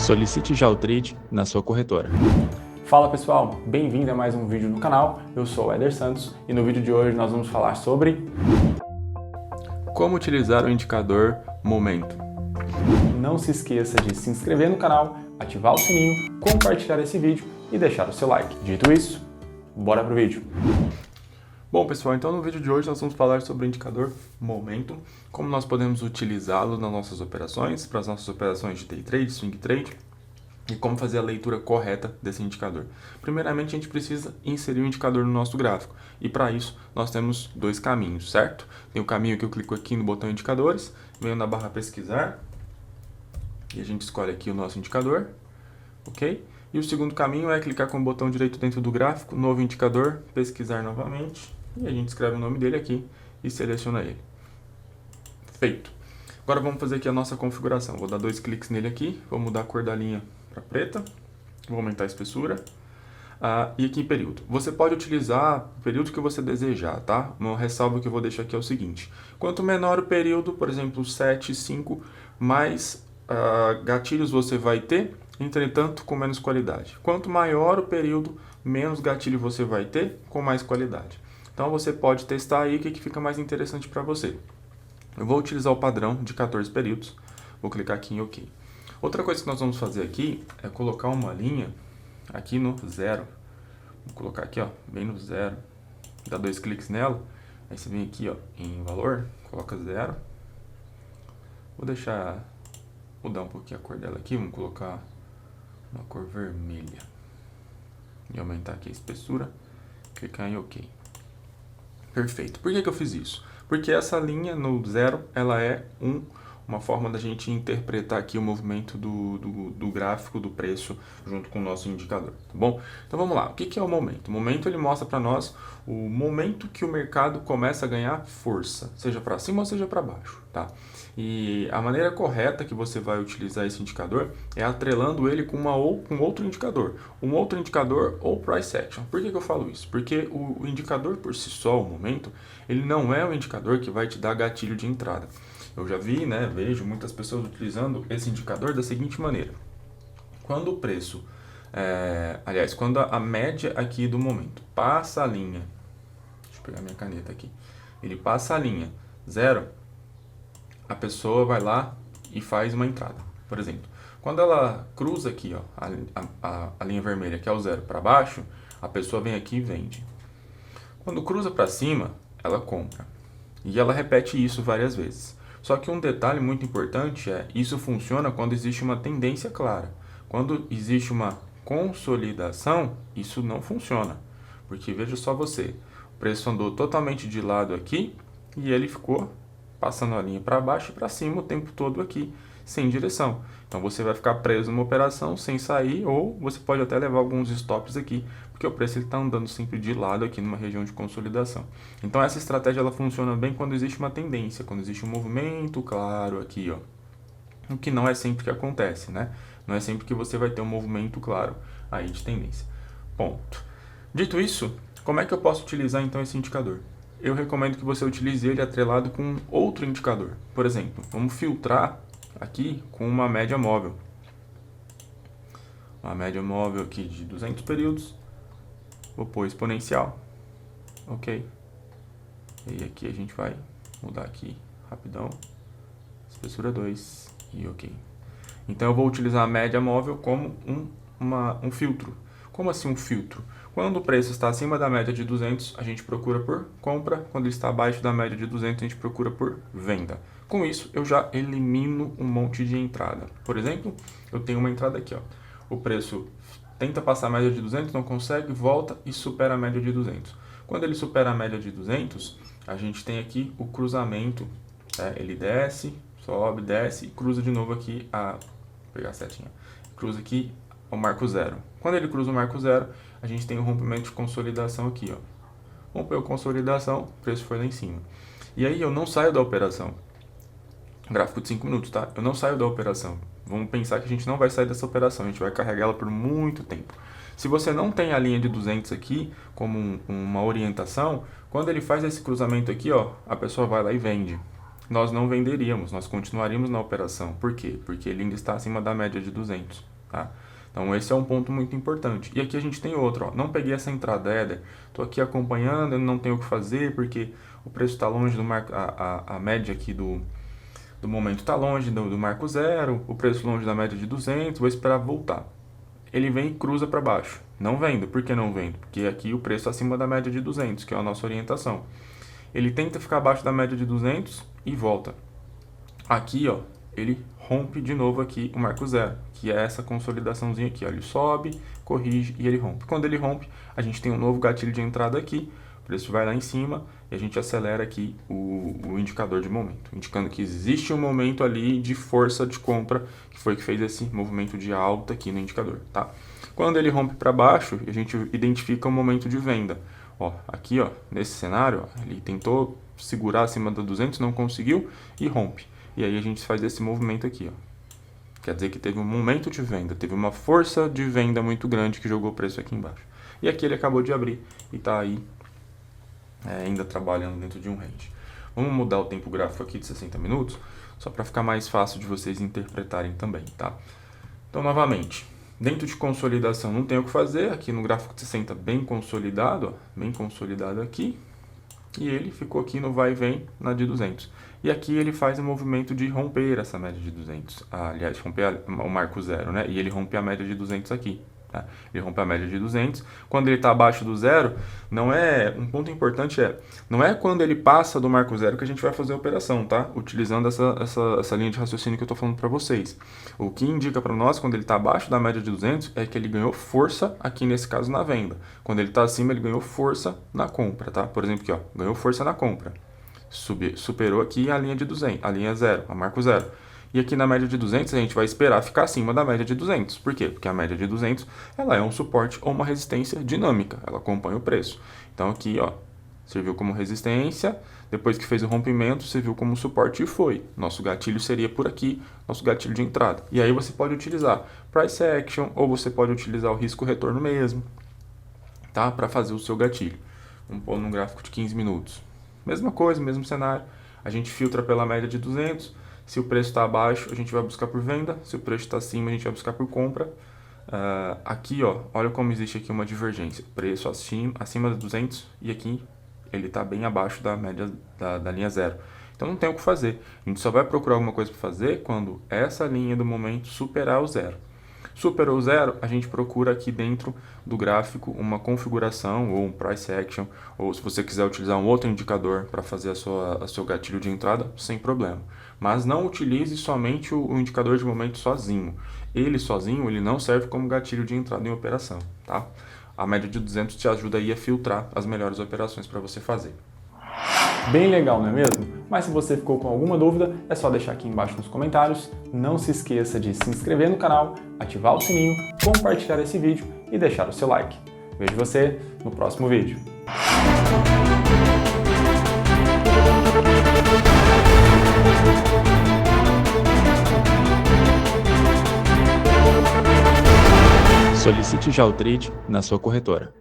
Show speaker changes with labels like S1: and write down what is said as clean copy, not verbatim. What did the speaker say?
S1: Solicite já o trade na sua corretora.
S2: Fala pessoal, bem-vindo a mais um vídeo no canal. Eu sou o Éder Santos e no vídeo de hoje nós vamos falar sobre
S1: como utilizar o indicador momento.
S2: Não se esqueça de se inscrever no canal, ativar o sininho, compartilhar esse vídeo e deixar o seu like. Dito isso, bora pro vídeo.
S1: Bom pessoal, então no vídeo de hoje nós vamos falar sobre o indicador momento, como nós podemos utilizá-lo nas nossas operações, para as nossas operações de day trade, swing trade, e como fazer a leitura correta desse indicador. Primeiramente, a gente precisa inserir o indicador no nosso gráfico, e para isso nós temos dois caminhos, certo? Tem o caminho que eu clico aqui no botão indicadores, venho na barra pesquisar, e a gente escolhe aqui o nosso indicador, ok? E o segundo caminho é clicar com o botão direito dentro do gráfico, novo indicador, pesquisar novamente, e a gente escreve o nome dele aqui e seleciona ele. Feito. Agora vamos fazer aqui a nossa configuração. Vou dar 2 cliques nele aqui, vou mudar a cor da linha para preta, vou aumentar a espessura. E aqui em período. Você pode utilizar o período que você desejar, tá? Uma ressalva que eu vou deixar aqui é o seguinte. Quanto menor o período, por exemplo, 7, 5, mais gatilhos você vai ter, entretanto, com menos qualidade. Quanto maior o período, menos gatilho você vai ter, com mais qualidade. Então, você pode testar aí o que fica mais interessante para você. Eu vou utilizar o padrão de 14 períodos. Vou clicar aqui em OK. Outra coisa que nós vamos fazer aqui é colocar uma linha aqui no 0. Vou colocar aqui, ó, bem no 0. Dá 2 cliques nela. Aí você vem aqui, ó, em valor, coloca 0. Vou deixar mudar um pouquinho a cor dela aqui. Vamos colocar uma cor vermelha. E aumentar aqui a espessura. Clicar em OK. Perfeito. Por que eu fiz isso? Porque essa linha no 0, ela é uma forma da gente interpretar aqui o movimento do gráfico do preço junto com o nosso indicador, tá bom? Então vamos lá, o que é o momento? O momento ele mostra para nós o momento que o mercado começa a ganhar força, seja para cima ou seja para baixo, tá? E a maneira correta que você vai utilizar esse indicador é atrelando ele com outro indicador. Um outro indicador ou price action. Por que eu falo isso? Porque o indicador por si só, o momento, ele não é um indicador que vai te dar gatilho de entrada. Eu já vi, né, vejo muitas pessoas utilizando esse indicador da seguinte maneira. Quando o preço, quando a média aqui do momento passa a linha, deixa eu pegar minha caneta aqui, ele passa a linha 0, a pessoa vai lá e faz uma entrada. Por exemplo, quando ela cruza aqui, ó, a linha vermelha, que é o 0 para baixo, a pessoa vem aqui e vende. Quando cruza para cima, ela compra. E ela repete isso várias vezes. Só que um detalhe muito importante é, isso funciona quando existe uma tendência clara. Quando existe uma consolidação, isso não funciona. Porque veja só você, o preço andou totalmente de lado aqui e ele ficou passando a linha para baixo e para cima o tempo todo aqui, sem direção. Então você vai ficar preso numa operação sem sair, ou você pode até levar alguns stops aqui, porque o preço está andando sempre de lado aqui numa região de consolidação. Então essa estratégia ela funciona bem quando existe uma tendência, quando existe um movimento claro aqui, ó. O que não é sempre que acontece, né? Não é sempre que você vai ter um movimento claro aí de tendência. Ponto. Dito isso, como é que eu posso utilizar então esse indicador? Eu recomendo que você utilize ele atrelado com outro indicador. Por exemplo, vamos filtrar aqui com uma média móvel. Uma média móvel aqui de 200 períodos. Vou pôr exponencial. Ok. E aqui a gente vai mudar aqui rapidão. Espessura 2 e ok. Então eu vou utilizar a média móvel como um filtro. Como assim um filtro? Quando o preço está acima da média de 200, a gente procura por compra. Quando ele está abaixo da média de 200, a gente procura por venda. Com isso, eu já elimino um monte de entrada. Por exemplo, eu tenho uma entrada aqui, ó. O preço tenta passar a média de 200, não consegue, volta e supera a média de 200. Quando ele supera a média de 200, a gente tem aqui o cruzamento. Ele desce, sobe, desce e cruza de novo aqui vou pegar a setinha. Cruza aqui o marco 0. Quando ele cruza o marco 0, a gente tem um rompimento de consolidação aqui, ó. Rompeu consolidação, o preço foi lá em cima. E aí eu não saio da operação. Gráfico de 5 minutos, tá? Eu não saio da operação. Vamos pensar que a gente não vai sair dessa operação, a gente vai carregar ela por muito tempo. Se você não tem a linha de 200 aqui como uma orientação, quando ele faz esse cruzamento aqui, ó, a pessoa vai lá e vende. Nós não venderíamos, nós continuaríamos na operação. Por quê? Porque ele ainda está acima da média de 200. tá? Então esse é um ponto muito importante. E aqui a gente tem outro, ó, não peguei essa entrada Ether, estou aqui acompanhando, eu não tenho o que fazer porque o preço está longe do marco, a média aqui do momento está longe do marco zero, o preço longe da média de 200, vou esperar voltar. Ele vem e cruza para baixo, não vendo. Por que não vendo? Porque aqui o preço é acima da média de 200, que é a nossa orientação. Ele tenta ficar abaixo da média de 200 e volta. Aqui, ó, ele rompe de novo aqui o marco zero, que é essa consolidaçãozinha aqui, ó. Ele sobe, corrige e ele rompe. Quando ele rompe, a gente tem um novo gatilho de entrada aqui, o preço vai lá em cima e a gente acelera aqui o indicador de momento, indicando que existe um momento ali de força de compra, que foi que fez esse movimento de alta aqui no indicador, tá? Quando ele rompe para baixo, a gente identifica um momento de venda. Ó, aqui, ó, nesse cenário, ó, ele tentou segurar acima da 200, não conseguiu e rompe. E aí a gente faz esse movimento aqui, ó. Quer dizer que teve um momento de venda, teve uma força de venda muito grande que jogou o preço aqui embaixo. E aqui ele acabou de abrir e está aí ainda trabalhando dentro de um range. Vamos mudar o tempo gráfico aqui de 60 minutos, só para ficar mais fácil de vocês interpretarem também, tá? Então, novamente, dentro de consolidação não tem o que fazer, aqui no gráfico de 60 bem consolidado, ó, bem consolidado aqui, e ele ficou aqui no vai e vem na de 200. E aqui ele faz o movimento de romper essa média de 200, aliás, romper o marco zero, né? E ele rompe a média de 200 aqui. Tá? Ele rompe a média de 200. Quando ele está abaixo do zero, não é, um ponto importante não é quando ele passa do marco zero que a gente vai fazer a operação, tá? Utilizando essa linha de raciocínio que eu estou falando para vocês. O que indica para nós, quando ele está abaixo da média de 200, é que ele ganhou força aqui nesse caso na venda. Quando ele está acima, ele ganhou força na compra, tá? Por exemplo aqui, ó, ganhou força na compra. Superou aqui a linha de 200, a linha zero, a marco zero. E aqui na média de 200 a gente vai esperar ficar acima da média de 200. Por quê? Porque a média de 200 ela é um suporte ou uma resistência dinâmica. Ela acompanha o preço. Então aqui, ó, serviu como resistência. Depois que fez o rompimento, serviu como suporte e foi. Nosso gatilho seria por aqui, nosso gatilho de entrada. E aí você pode utilizar price action ou você pode utilizar o risco retorno mesmo, tá? Para fazer o seu gatilho. Vamos pôr num gráfico de 15 minutos. Mesma coisa, mesmo cenário. A gente filtra pela média de 200. Se o preço está abaixo, a gente vai buscar por venda. Se o preço está acima, a gente vai buscar por compra. Aqui, ó, olha como existe aqui uma divergência. Preço acima de 200 e aqui ele está bem abaixo da média da linha zero. Então não tem o que fazer. A gente só vai procurar alguma coisa para fazer quando essa linha do momento superar o zero. Superou o zero, a gente procura aqui dentro do gráfico uma configuração ou um price action, ou se você quiser utilizar um outro indicador para fazer a seu gatilho de entrada, sem problema. Mas não utilize somente o indicador de momento sozinho. Ele sozinho, ele não serve como gatilho de entrada em operação, tá? A média de 200 te ajuda aí a filtrar as melhores operações para você fazer.
S2: Bem legal, não é mesmo? Mas se você ficou com alguma dúvida, é só deixar aqui embaixo nos comentários. Não se esqueça de se inscrever no canal, ativar o sininho, compartilhar esse vídeo e deixar o seu like. Vejo você no próximo vídeo.
S3: Solicite já o trade na sua corretora.